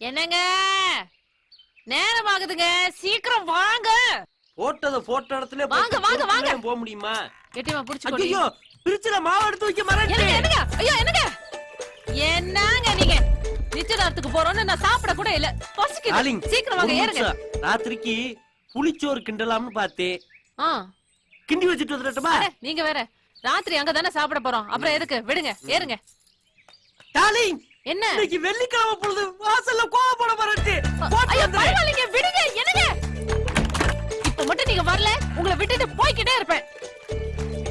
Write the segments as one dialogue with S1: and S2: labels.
S1: என்னங்க நேரம் ஆகுதுங்க, சீக்கிரம் வாங்க.
S2: போட்ட இடத்துல
S1: வாங்க வாங்க வாங்க.
S2: போக முடியுமா?
S1: கெட்டிமா புடிச்சுக்கோங்க.
S2: ஐயோ பிரிட்ஜ்ல மாவு எடுத்து வைக்க மறந்துட்டேன்.
S1: என்னங்க ஐயோ என்னங்க நீங்க நிச்சயதார்த்தத்துக்கு போறோம்னு நான் சாப்பிட கூட இல்ல. பசிக்குது. சீக்கிரம் வாங்க ஏறுங்க.
S2: ராத்திரிக்கு புளிச்சோறு கிண்டலாம்னு பார்த்தேன். கிண்டி வச்சிட்டு வந்துட்டமா?
S1: நீங்க வேற ராத்திரி அங்க தானே சாப்பிட போறோம். அப்புறம் எதுக்கு? விடுங்க ஏறுங்க.
S2: டார்லிங்
S1: என்ன
S2: இன்னைக்கு வெள்ளிக்கிழமை பொழுது வாசல்ல கோவம் போட வரட்டு.
S1: ஐயோ பரவாயில்லைங்க விடுங்க. என்னங்க இப்ப மட்டும் நீங்க வரல உங்களை விட்டுட்டு போய்க்கிட்டே இருப்பேன்.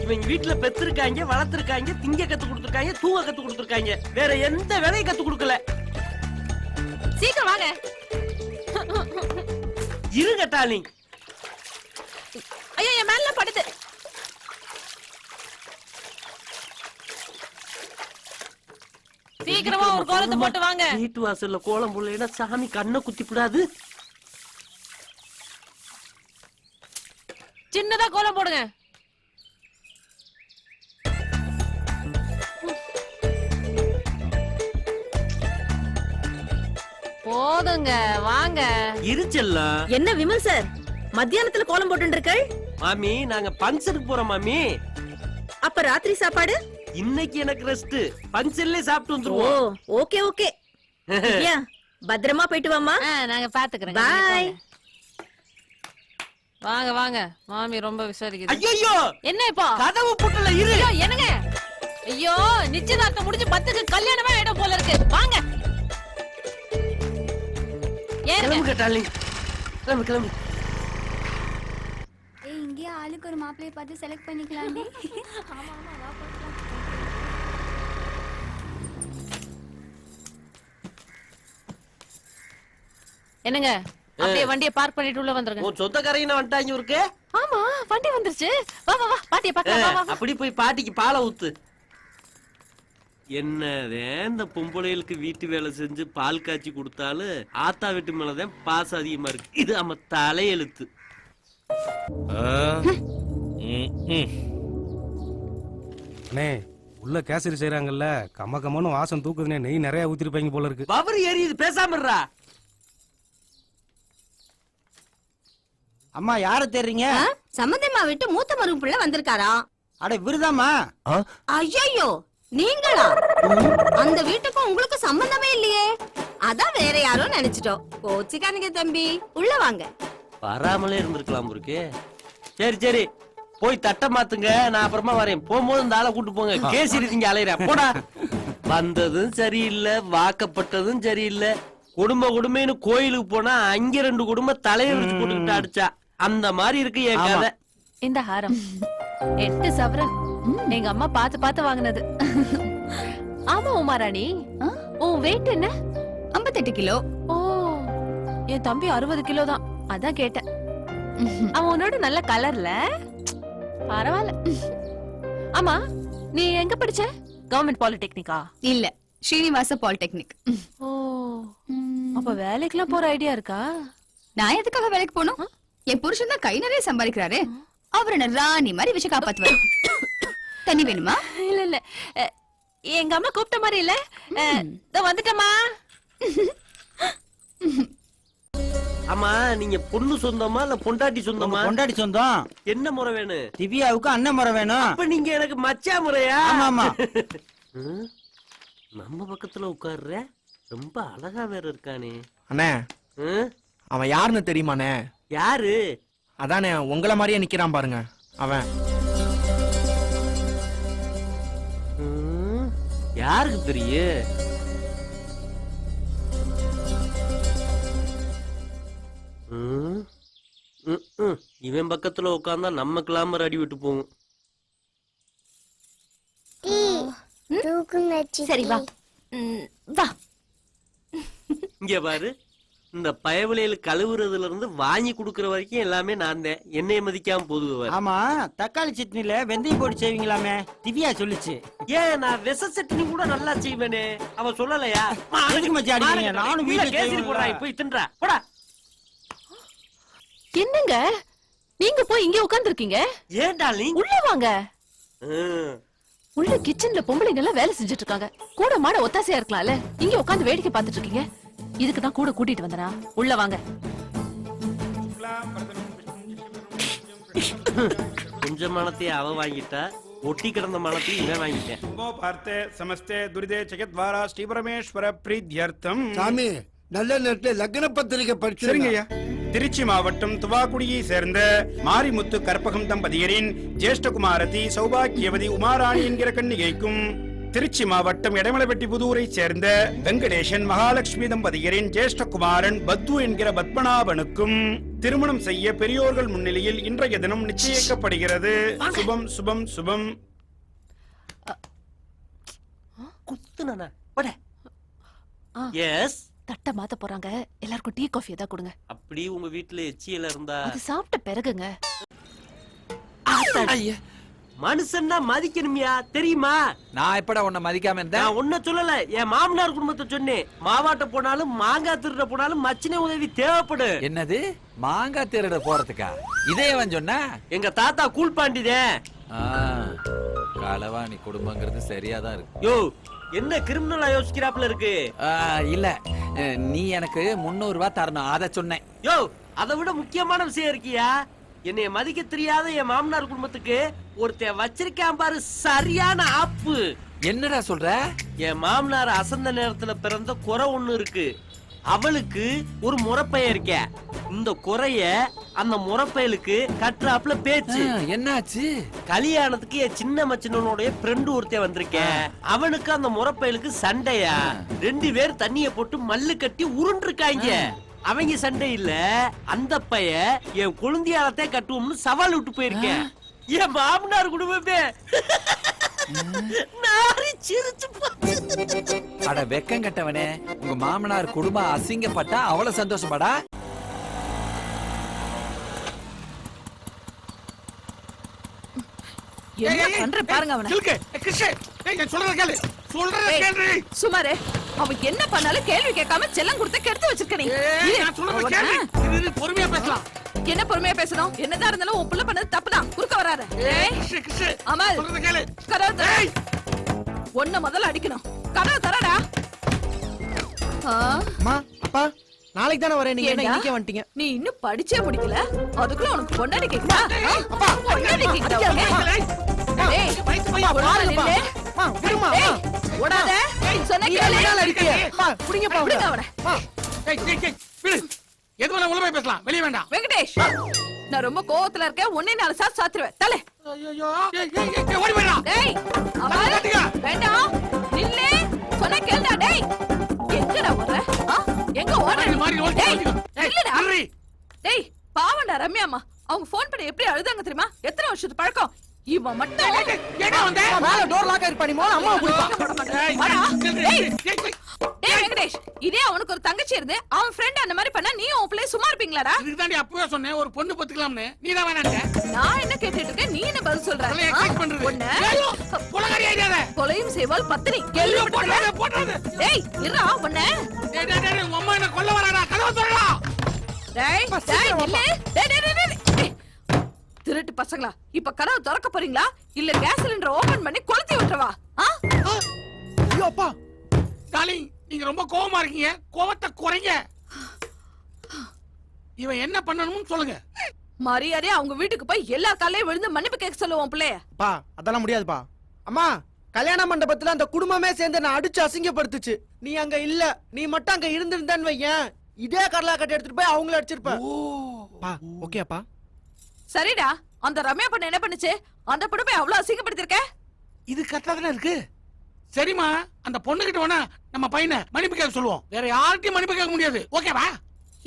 S2: இவங்க வீட்டுல பெத்திருக்காங்க, வளர்த்திருக்காங்க, திங்க கத்து கொடுத்திருக்காங்க, தூங்க கத்து கொடுத்திருக்காங்க. வேற எந்த வேலையும் கத்து கொடுக்கல.
S1: சீக்கிரம் வாங்க.
S2: இருங்க டார்லிங்.
S1: ஐயோ என் மேல படுது. சீக்கிரமா ஒரு கோலத்தை போட்டு வாங்க.
S2: வீட்டு வாசல்ல கோலம் போடலைன்னா சாமி கண்ணை குத்தி விடாது.
S1: சின்னதா கோலம் போடுங்க. போதுங்க வாங்க.
S2: இருச்செல்லாம்
S3: என்ன விமல் சார் மத்தியானத்துல கோலம் போட்டு இருக்கள்?
S2: மாமி நாங்க பங்கனுக்கு போறோம் மாமி.
S3: அப்ப ராத்திரி சாப்பாடு?
S2: இன்னைக்கு எனக்கு ரெஸ்ட். பங்கன்ல சாப்பிட்டு வந்துருவோம்.
S3: Okay okay. பத்திரமா போயிட்டு வாமா.
S1: நாங்க பாத்துக்கிறோம்.
S3: பை.
S1: வாங்க வாங்க. மாமி ரொம்ப விசாரிக்குது.
S2: ஐயோ
S1: என்ன இப்போ?
S2: கதவு பூட்டல இரு.
S1: ஐயோ என்னங்க? ஐயோ நிச்சயதார்த்தம் முடிஞ்சு 10க்கு கல்யாணமே ஆயிடும் போல இருக்கு. வாங்க.
S2: கிளம்பு டார்லிங். கிளம்பு.
S4: இங்கே ஆளுக்கு ஒரு மாப்பிளைய பார்த்து செலக்ட் பண்ணிக்கலாம்டி. ஆமா ஆமா வா போலாம்.
S1: என்னங்க அப்படியே வண்டியை பார்க் பண்ணிட்டு உள்ள வந்துருங்க.
S2: உன் சொந்தக்காரங்க வந்துட்டாங்க இருக்கு.
S1: ஆமா வண்டி வந்துருச்சு. வா வா வா பாட்டியை பார்க்கலாம்.
S2: அப்படி போய் பாட்டிக்கு பாலை ஊத்து. என்னதே இந்த பொம்பளைகளுக்கு வீட்டு வேலை செஞ்சு பால் காய்ச்சி கொடுத்தாலும் ஆத்தா வீட்டு மேலதான் பாசம் அதிகமா இருக்கு. இது நம்ம தலையெழுத்து.
S5: அண்ணே உள்ள கேசரி செய்யறாங்கல்ல, கம்மன்னு வாசம் தூக்குதுனே. நெய் நிறைய ஊத்திருப்பாங்க போல இருக்கு.
S2: பவர் எரியுது, பேசாம இருடா.
S6: அம்மா யார தேடுறீங்க?
S3: சம்பந்தமா விட்டு மூத்த மருமக பிள்ளை வந்திருக்காரா?
S6: அட விருதாமா?
S3: ஐயோ நீங்களா? அந்த வீட்டுக்கும் உங்களுக்கு சம்பந்தமே இல்லையே. அதான் வேற யாரோ நினைச்சிட்டோம். கோச்சிக்கானுங்க தம்பி, உள்ள வாங்க.
S2: வராமலே இருந்திருக்கலாம் இருக்கு. சரி போய் தட்ட மாத்துங்க, நான் அப்புறமா வரேன். போகும்போது இந்த ஆளை கூட்டு போங்க. கேசரி திங்க அலையிற போடா. வந்ததும் சரியில்லை, வாக்கப்பட்டதும் சரியில்லை. குடும்பம்னு கோயிலுக்கு போனா அங்க 2 குடும்பம் தலையை விரிச்சு போட்டுக்கிட்டு அடிச்சா அந்த மாதிரி இருக்கு என் கதை.
S1: இந்த ஹாரம் 8 சவரன் எங்க அம்மா பார்த்து வாங்கினது. ஆமா உமாராணி, உன் வெயிட் என்ன?
S4: 58 கிலோ.
S1: ஓ என் தம்பி 60 கிலோ தான். அதான் கேட்டேன். அவன் உன்னோட நல்ல கலர்ல. பரவாயில்ல. ஆமா நீ எங்க படிச்ச? கவர்மெண்ட் பாலிடெக்னிக்கா?
S4: இல்ல ஸ்ரீனிவாச பாலிடெக்னிக்.
S1: ஓ அப்ப வேலைக்குலாம் போற ஐடியா இருக்கா?
S4: நான் எதுக்காக வேலைக்கு போகணும்? என் புருஷன் தான் கை நிறைய சம்பாதிக்கிறாரு. அவர் என்ன ராணி மாதிரி வச்சு காப்பாத்துவாரு. தண்ணி வேணுமா?
S1: இல்ல எங்க அம்மா கூப்பிட்ட மாதிரி இல்ல. வந்துட்டமா.
S2: ஆமா நீங்க பொண்ணு சொந்தமா இல்ல பொண்டாட்டி சொந்தமா?
S6: பொண்டாட்டி சொந்தம்.
S2: என்ன முறை வேணும்?
S6: திவ்யாவுக்கு அண்ணன் முறை வேணும்.
S2: அப்ப நீங்க எனக்கு மச்சா முறையா?
S6: ஆமா
S2: நம்ம பக்கத்துல உட்கார்ற ரொம்ப அழகா வேற இருக்கானே.
S7: அண்ணே அவன் யாருன்னு தெரியுமாண்ணே?
S2: யாரு?
S7: அதானே உங்கள மாதிரியே நிக்கிறான் பாருங்க அவன்.
S2: யாருக்கு தெரியும்? இவன் பக்கத்துல உட்கார்ந்தா நம்ம கிளாமர் அடி விட்டு போகும்.
S1: சரி வா வா.
S2: இங்க பாரு, இந்த பயவலையில கழுவுறதுல இருந்து வாங்கி குடுக்கற வரைக்கும் எல்லாமே நான் தான். என்னைய மதிக்காம போதுவார்.
S6: ஆமா தக்காளி சட்னில வெந்தயம் போட்டு செய்வீங்களாமே, திவ்யா சொல்லுச்சு.
S2: ஏன் நான் விச சட்னி கூட நல்லா செய்வேனே, அவ சொல்லலையா?
S6: நானும் வீட்டுல
S2: கேசரி போடுறாய், போய் தின்றா போடா.
S1: என்னங்க நீங்க போய் இங்க உட்கார்ந்து இருக்கீங்க.
S2: ஏன் டார்லிங்?
S1: உள்ள வாங்க.
S2: ம்.
S1: உள்ள கிச்சன்ல பொம்பளைங்க எல்லாம் வேலை செஞ்சுட்டு இருக்காங்க. கூட மாட ஒத்தாசையா இருக்கலாம்ல. இங்க உட்கார்ந்து வேடிக்கை பார்த்துட்டு இருக்கீங்க. இதுக்கு தான் கூட கூட்டிட்டு வந்தனா. உள்ள வாங்க.
S2: கொஞ்சம் மனத்தையும் அவ வாங்கிட்டா, ஒட்டி கிடந்த மனத்தையும் இவன் வாங்கிட்டேன்.
S8: பார்த்த சமஸ்தே துரிதே ஜெகத்வாரா ஸ்ரீபரமேஸ்வர பிரீத்யர்த்தம்.
S9: சாமி நல்ல நேரத்துல லக்ன பத்திரிகை படிச்சு
S8: சரிங்க ஐயா. திருச்சி மாவட்டம் துவாக்குடியை சேர்ந்த மாரிமுத்து கற்பகம் தம்பதியரின் ஜேஷ்டகுமாரதி சௌபாக்கியவதி உமாராணி என்கிற கன்னிகைக்கும், திருச்சி மாவட்டம் எடமலைப்பட்டி புதூரை சேர்ந்த வெங்கடேசன் மகாலட்சுமி தம்பதியரின் ஜேஷ்டகுமாரன் பத்து என்கிற பத்மநாபனுக்கும் திருமணம் செய்ய பெரியோர்கள் முன்னிலையில் இன்றைய தினம் நிச்சயிக்கப்படுகிறது. சுபம் சுபம் சுபம்.
S2: குத்துனா போட.
S1: ஆ.
S2: எஸ்.
S1: தட்ட மாத்த போறாங்க. எல்லாருக்கும் டீ காஃபி ஏதா கொடுங்க.
S2: அப்படி உங்க வீட்டுல எச்சியல இருந்தா
S1: அது சாப்பிட்ட பிறகுங்க.
S2: மனுஷன்னா மதிக்கணுமியா, தெரியுமா?
S10: நான் எப்படா உன்னை மதிக்காம இருந்தேன்?
S2: நான் ஒன்ன சொல்லல, என் மாமனார் குடும்பத்தை சொன்னேன். மாவாட்ட போனாலும் மாங்காய் திருட போனாலும் மச்சின உதவி தேவைப்படு.
S10: என்னது மாங்காய் திருட போறதுக்கா? இதேவன் சொன்னா?
S2: எங்க தாத்தா கூழ்பாண்டிதே.
S10: களவாணி குடும்பங்கிறது சரியாதான் இருக்கு.
S2: யோ, என்ன கிரிமினலா யோசிக்கிறாப்ல இருக்கு?
S10: இல்ல, நீ எனக்கு 300 ரூபாய் தரணும், அத சொன்னேன்.
S2: யோ, அதை விட முக்கியமான விஷயம் இருக்கியா? என்னைய மதிக்க தெரியாத என் மாமனார் குடும்பத்துக்கு ஒருத்தன் வச்சிருக்கான் பாரு, சரியான ஆப்பு.
S10: என்னடா சொல்ற?
S2: என் மாமனார் அசந்த நேரத்துல பிறந்த குறை ஒண்ணு இருக்கு. அவளுக்கு ஒரு முறப்பைய இருக்க. இந்த குறைய அந்த முறப்பயலுக்கு கட்டுறாப்புல பேச்சு.
S10: என்னாச்சு?
S2: கல்யாணத்துக்கு என் சின்ன மச்சினனுடைய ஃப்ரெண்டு ஒருத்தன் வந்திருக்கேன். அவனுக்கு அந்த முறப்பயலுக்கு சண்டையா. 2 பேர் தண்ணிய போட்டு மல்லு கட்டி உருண்டிருக்காங்க. அவங்க சண்டை இல்ல, அந்த பைய என் குழந்தையாலத்தை கட்டுவோம்னு சவால் விட்டு போயிருக்கேன். என் மாமனார் குடும்பமே நாரி சிரிச்சு போச்சு.
S10: அட வெக்கம் கட்டவனே, உங்க மாமனார் குடும்பம் அசிங்கப்பட்டா அவ்வளவு சந்தோஷமாடா?
S1: என்ன பண்ற பாருங்க அவன. சுமாரே, அவன் என்ன பண்ணாலும் கேள்வி கேட்காம செல்லம் கொடுத்து கெடுத்து வச்சிருக்க நீ.
S8: பொறுமையா பேசலாம்.
S1: என்ன பொறுமையா பேசணும்? என்னதான் இருந்தாலும் உன் புள்ள பண்ணது தப்புதான். குறுக்க வராத. அமல், கதவு தர. ஒன்ன முதல்ல அடிக்கணும். கதவு தரடா.
S7: அம்மா அப்பா நாளைக்கு தானே வரேன், நீங்க என்ன இன்னைக்கே வந்துட்டீங்க?
S1: நீ இன்னும் படிச்சே முடிக்கல, அதுக்குள்ள உனக்கு பொண்டாடி கேக்குதா? பொண்டாடி கேக்குதா? ஏய், பொண்டாடி நில்லு. ஏய், ஓடாத. சொன்ன கேளு. புடிங்க அவனை.
S8: பேசலாம், வெளியே வேண்டாம்.
S1: வெங்கடேஷ், நான் ரொம்ப கோவத்துல இருக்கேன். ஒன்னே 4 சாத்து சாத்துருவேன். தலை. டேய், அமல், வேண்டாம். நில்லு. சொன்ன கேளுடா. டேய், எங்கடா ஓடுற? எங்க ஓடுற? டேய், நில்லுடா. டேய், பாவம்டா ரம்யாமா. அவங்க போன் பண்ணி எப்படி அழுதாங்க தெரியுமா? எத்தனை வருஷத்து பழக்கம். இவன் மட்டும்
S7: டோர் லாக் ஆயிருப்பா, நீ மோன அம்மாவை புடிப்பா.
S1: டேய் வெங்கடேஷ், இதே அவனுக்கு ஒரு தங்கச்சி இருந்து அவன் ஃப்ரெண்ட் அந்த மாதிரி பண்ணா நீ உன் பிள்ளை சும்மா இருப்பீங்களாடா?
S8: இதுக்கு தாண்டி அப்பவே சொன்னேன் ஒரு பொண்ணு பத்துக்கலாம்னு. நீ தான் வேணான்ட்ட.
S1: நான் என்ன கேட்டுட்டு இருக்கேன், நீ என்ன பதில் சொல்ற? கொலையும் செய்வாள் பத்தினி. டேய் இருடா உன்னை.
S8: உங்க அம்மா என்ன கொல்ல வராடா, கதவை திறடா.
S1: டேய் டேய் நில்லு. டேய் டேய் டேய். திருட்டு பசங்களா, இப்ப கதவு திறக்க போறீங்களா இல்ல கேஸ் சிலிண்டர் ஓபன் பண்ணி கொளுத்தி விட்டுறவா?
S8: ஐயோ அப்பா, டார்லிங் நீங்க ரொம்ப கோவமா இருக்கீங்க, கோவத்தை குறைங்க. இவன் என்ன பண்ணணும்னு சொல்லுங்க.
S1: மரியாதையா அவங்க வீட்டுக்கு போய் எல்லா காலையும் விழுந்து மன்னிப்பு கேட்க சொல்லுவோம் பிள்ளைய.
S7: பா அதெல்லாம் முடியாதுப்பா. அம்மா கல்யாண மண்டபத்துல அந்த குடும்பமே சேர்ந்து நான் அடிச்சு அசிங்கப்படுத்துச்சு. நீ அங்க இல்ல, நீ மட்டும் அங்க இருந்திருந்தேன்னு வையேன், இதே கடலா கட்டி எடுத்துட்டு போய் அவங்கள அடிச்சிருப்பேன். ஓகேப்பா?
S1: சரிடா, அந்த ரம்யா பண்ண என்ன பண்ணுச்சு? அந்த பொண்ணு போய் அவ்வளவு அசிங்கப்படுத்திருக்க.
S8: இது கரெக்டா இருக்கு. சரிமா, அந்த பொண்ணு கிட்ட வேணா நம்ம பையனை மன்னிப்பு கேட்க சொல்லுவோம். வேற யார்கிட்டயும் மன்னிப்பு கேட்க முடியாது. ஓகேவா?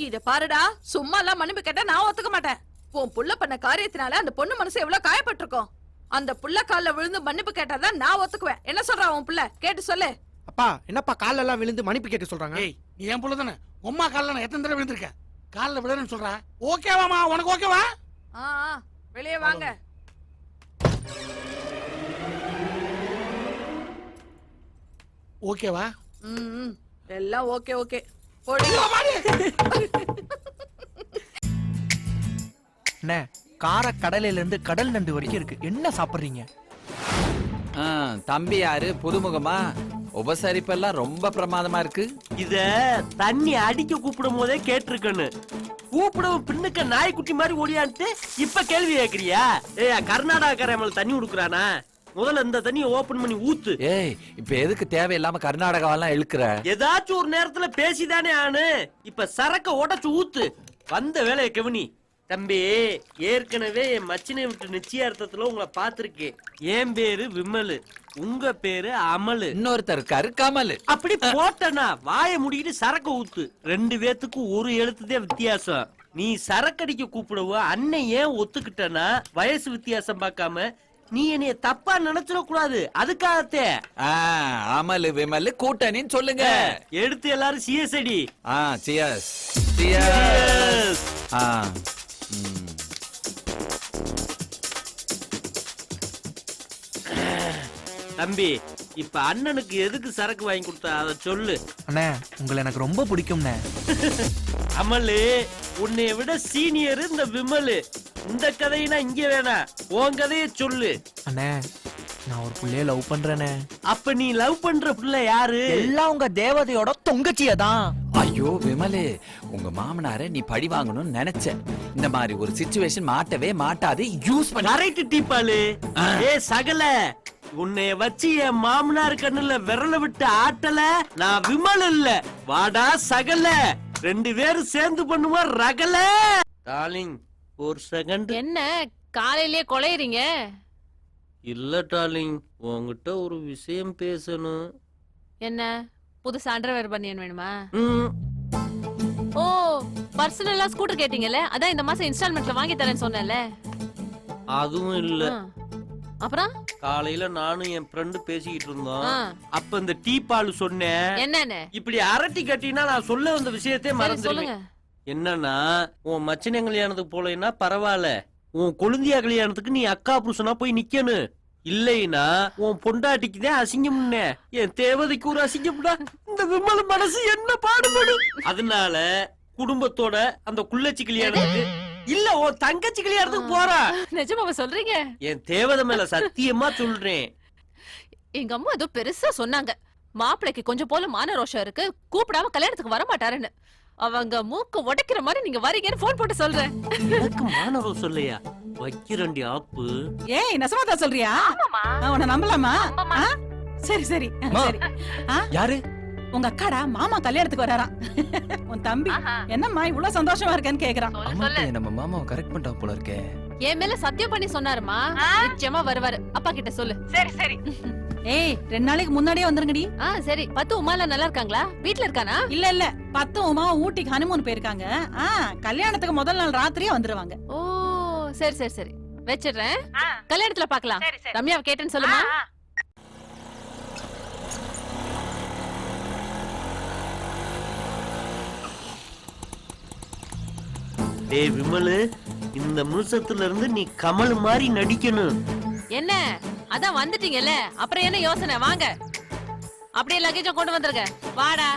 S1: இத பாருடா, சும்மா எல்லாம் மன்னிப்பு கேட்டா நான் ஒத்துக்க மாட்டேன். உன் புள்ள பண்ண காரியத்தினால அந்த பொண்ணு மனசு எவ்வளவு காயப்பட்டிருக்கும். அந்த புள்ள கால்ல விழுந்து மன்னிப்பு கேட்டாதான் நான் ஒத்துக்குவேன். என்ன சொல்றா உன் புள்ள? கேட்டு சொல்லு.
S7: அப்பா என்னப்பா கால்ல எல்லாம் விழுந்து மன்னிப்பு கேட்டு சொல்றாங்க?
S8: ஏய், நீ என் புள்ள தானே. உம்மா கால்ல நான் எத்தனை தடவை விழுந்திருக்கேன். கால்ல விழுறேன்னு சொல்றா. ஓகேவாமா? உனக்கு ஓகேவா?
S1: வெளியே வாங்க.
S8: ஓகேவா?
S1: எல்லாம் ஓகே ஓகே.
S7: அண்ணே
S11: கார கடலையில இருந்து கடல் நண்டு வரைக்கும் இருக்கு. என்ன சாப்பிடுறீங்க?
S10: தம்பி யாரு புதுமுகமா? உபசரிப்பெல்லாம் ரொம்ப பிரமாதமா இருக்கு.
S2: இத தண்ணி அடிக்க கூப்பிடும் போதே கேட்டிருக்கேன்னு. கூப்பிடவும் பின்னுக்க நாய்க்குட்டி மாதிரி ஓடியான்ட்டு இப்ப கேள்வி கேக்குறியா? கர்நாடகாக்காரன் நம்மளுக்கு தண்ணி கொடுக்குறானா? முதல்ல இந்த தண்ணியை ஓபன் பண்ணி ஊத்து.
S10: ஏய், இப்ப எதுக்கு தேவையில்லாம கர்நாடகாவெல்லாம் இழுக்கிற?
S2: ஏதாச்சும் ஒரு நேரத்துல பேசிதானே ஆனு. இப்ப சரக்க உடைச்சு ஊத்து. வந்த வேலையை கவனி. தம்பி, ஏற்கனவே என் மச்சினை விட்டு நிச்சயார்த்தத்துல உங்களை பாத்திருக்கேன். என் பேரு விமலு, உங்க பேரு அமலு.
S10: இன்னொருத்தர் இருக்காரு கமலு.
S2: அப்படி போட்டனா வாயை முடிக்கிட்டு சரக்கு ஊத்து. 2 பேத்துக்கு ஒரு எழுத்துதே வித்தியாசம். நீ சரக்கடிக்க கூப்பிடுவ அண்ணன் ஏன் ஒத்துக்கிட்டனா வயசு வித்தியாசம் பார்க்காம நீ என்னைய தப்பா நினைச்சிட கூடாது. அதுக்காகத்தே
S10: அமலு விமலு கூட்டணின்னு சொல்லுங்க.
S2: எடுத்து எல்லாரும் சிஎஸ்ஐடி.
S10: Cheers cheers.
S2: தம்பி, இப்ப அண்ணனுக்கு எதுக்கு சரக்கு வாங்கி கொடுத்த அத சொல்லு.
S11: அண்ணே, உங்களை எனக்கு ரொம்ப பிடிக்கும்ண்ணே.
S2: அமலு, உன்னைய விட சீனியர் இந்த விமலு. இந்த கதையினா இங்க வேணா, உன் கதைய சொல்லு.
S11: அண்ணே, நான் ஒரு புள்ளைய லவ் பண்றேனே.
S2: அப்ப நீ லவ் பண்ற புள்ள யாரு?
S11: எல்லாம் உங்க தேவதையோட தொங்கச்சிய தான்.
S10: ஐயோ விமலு, உங்க மாமனார நீ பழி வாங்கணும்னு நினைச்ச. இந்த மாதிரி ஒரு சிச்சுவேஷன் மாட்டவே மாட்டாது. யூஸ் பண்ண
S2: கரெக்ட் டீப்பாலு. சகல, உன்னைய வச்சு என் மாமனார் கண்ணுல விரல விட்டு ஆட்டல. நான் விமல் இல்ல, வாடா சகல. 2 பேரும் சேர்ந்து பண்ணுவா ரகல. டார்லிங், ஒரு செகண்ட்.
S1: என்ன காலையிலேயே கொலையறீங்க?
S2: இல்ல டார்லிங், உன்கிட்ட ஒரு விஷயம் பேசணும்.
S1: என்ன புதுசு அண்டர்வேர் பனியன் வேணுமா?
S2: ம்,
S1: ஓ, பர்சனலா ஸ்கூட்டர் கேட்டீங்கல்ல, அதான் இந்த மாசம் இன்ஸ்டால்மெண்ட்ல வாங்கி தரேன்னு சொன்னேன்ல.
S2: அதுவும் இல்ல.
S1: அப்புறம்
S2: காலையில நானும் என் ஃப்ரெண்டு பேசிக்கிட்டு இருந்தோம்.
S1: ஆ.
S2: அப்ப இந்த டீப்பாலு சொன்னேன்.
S1: என்னன்னு
S2: இப்படி அரட்டி கட்டினா நான் சொல்ல வந்த விஷயத்தையே
S1: சரி,
S2: மறந்துடுவேன்.
S1: சொல்லுங்க.
S2: என்னன்னா, உன் மச்சினை கல்யாணத்துக்கு போலைன்னா பரவாயில்ல, உன் கொழுந்தியா கல்யாணத்துக்கு நீ அக்கா புருஷனா போய் நிக்கணும். இல்லைன்னா உன் பொண்டாட்டிக்கு தான் அசிங்கம்னே. என் தேவதைக்கு ஒரு அசிங்கம்டா. இந்த விமல மனசு என்ன பாடுபடும். அதனால குடும்பத்தோட அந்த குள்ளச்சி கல்யாணத்துக்கு இல்ல உன் தங்கச்சி கல்யாணத்துக்கு போறா.
S1: நிஜமாவா சொல்றீங்க?
S2: என் தேவதை மேல சத்தியமா சொல்றேன்.
S1: எங்க அம்மா ஏதோ பெருசா சொன்னாங்க, மாப்பிளைக்கு கொஞ்சம் போல மான ரோஷம் இருக்கு, கூப்பிடாம கல்யாணத்துக்கு வர மாட்டாருன்னு. அவங்க மூக்க உடைக்கிற மாதிரி நீங்க வரீங்கன்னு போன் போட்டு சொல்றேன்.
S2: எனக்கு மாணவர் சொல்லையா வைக்கிறண்டி ஆப்பு.
S12: ஏய், நசமாதா சொல்றியா? உன்னை நம்பலாமா? சரி சரி சரி.
S11: யாரு?
S12: உங்க அக்காடா, மாமா கல்யாணத்துக்கு வராராம். உன் தம்பி என்னம்மா இவ்வளவு சந்தோஷமா இருக்கேன்னு கேக்குறான்.
S11: நம்ம மாமாவை கரெக்ட் பண்ணிட்டா போல இருக்கே.
S1: என் மேல சத்தியம் பண்ணி சொன்னாருமா, நிச்சயமா வருவாரு. அப்பா கிட்ட சொல்லு.
S12: சரி சரி. ஏய், 2 நாளைக்கு முன்னாடியே வந்துருங்கடி.
S1: சரி. 10 உமால நல்லா இருக்காங்களா? வீட்ல இருக்கானா?
S12: இல்ல இல்ல, 10 உமா ஊட்டிக்கு ஹனிமூன் போயிருக்காங்க. கல்யாணத்துக்கு முதல் நாள் ராத்திரியே வந்துருவாங்க.
S1: ஓ, சரி சரி சரி, வச்சிடுறேன். கல்யாணத்துல பாக்கலாம். ரம்யாவை கேட்டேன்னு சொல்லுமா.
S2: டேய் விமலு, இந்த நிமிஷத்துல இருந்து நீ கமல் மாதிரி நடிக்கணும்.
S1: என்ன, அதான் வந்துட்டீங்கல்ல, அப்புறம் என்ன யோசனை? வாங்க, அப்படியே லக்கேஜ கொண்டு வந்துருங்க. வாடா.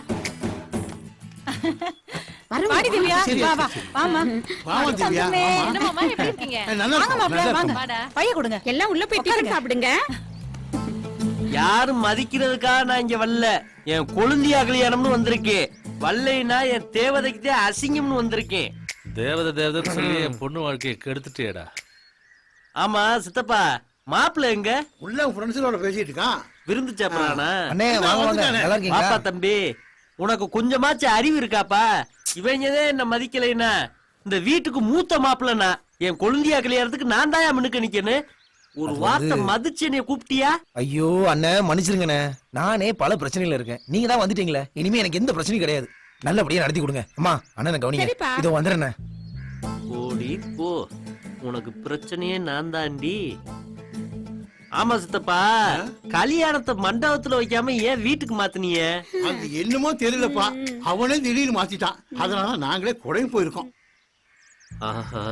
S12: வாடி திவ்யா, வா வா. வாமா.
S9: வாமா திவ்யா, வாமா.
S1: என்ன மாமா, எப்படி இருக்கீங்க?
S12: வாங்க மாப்ள, வாங்க.
S1: வாடா.
S12: பைய கொடுங்க. எல்லாம் உள்ள போய் டிஃபன் சாப்பிடுங்க.
S2: யாரும் மதிக்கிறதுக்காக நான் இங்க வரல. என் கொழுந்தியா கல்யாணம்னு வந்திருக்கேன். வல்லைனா என் தேவதைக்கு அசிங்கம்னு வந்திருக்கேன்.
S5: தேவதை சொல்லி என் பொண்ணு வாழ்க்கையை கெடுத்துட்டேடா.
S2: ஆமா சித்தப்பா, மாப்பிள்ள எங்க?
S9: உள்ள ஃப்ரெண்ட்ஸோட பேசிட்டு இருக்கான்.
S2: விருந்து சாப்பிடறானா?
S9: அண்ணே வாங்க வாங்க, நல்லா இருக்கீங்களா?
S2: பாப்பா தம்பி, உனக்கு கொஞ்சமாச்சும் அறிவு இருக்காப்பா? இவங்கதான் என்ன மதிக்கலைன்னா இந்த வீட்டுக்கு மூத்த மாப்பிள்ளனா. என் கொழுந்தியா கல்யாணத்துக்கு நான் தாயா முன்னுக்கு நிக்கணும். ஒரு வார்த்தை மதிச்சு என்னைய கூப்பிட்டியா?
S11: ஐயோ அண்ணே, மன்னிச்சிருங்கண்ணே. நானே பல பிரச்சனையில இருக்கேன். நீங்க தான் வந்துட்டீங்களே, இனிமே எனக்கு எந்த பிரச்சனையும் கிடையாது. நல்லபடியா நடத்தி கொடுங்க. அம்மா, அண்ணனை கவனிங்க. இதோ வந்துடுறேன்.
S2: ஓடி போ, உனக்கு பிரச்சனையே நான் தாண்டி. ஆமா சித்தப்பா, கல்யாணத்தை மண்டபத்துல வைக்காம ஏன் வீட்டுக்கு மாத்தினிய?
S9: அது என்னமோ தெரியலப்பா, அவனே திடீர்னு மாத்திட்டான். அதனால நாங்களே குறையும் போயிருக்கோம்.
S2: ஆஹா,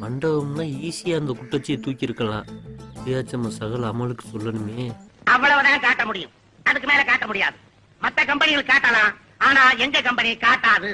S2: மண்டபம்னா ஈஸியா அந்த குட்டச்சியை தூக்கி இருக்கலாம். ஏதாச்சும் சகல அமலுக்கு சொல்லணுமே.
S13: அவ்வளவுதான் காட்ட முடியும், அதுக்கு மேல காட்ட முடியாது. மத்த கம்பெனிகள் காட்டலாம், ஆனா எங்க கம்பெனி காட்டாது.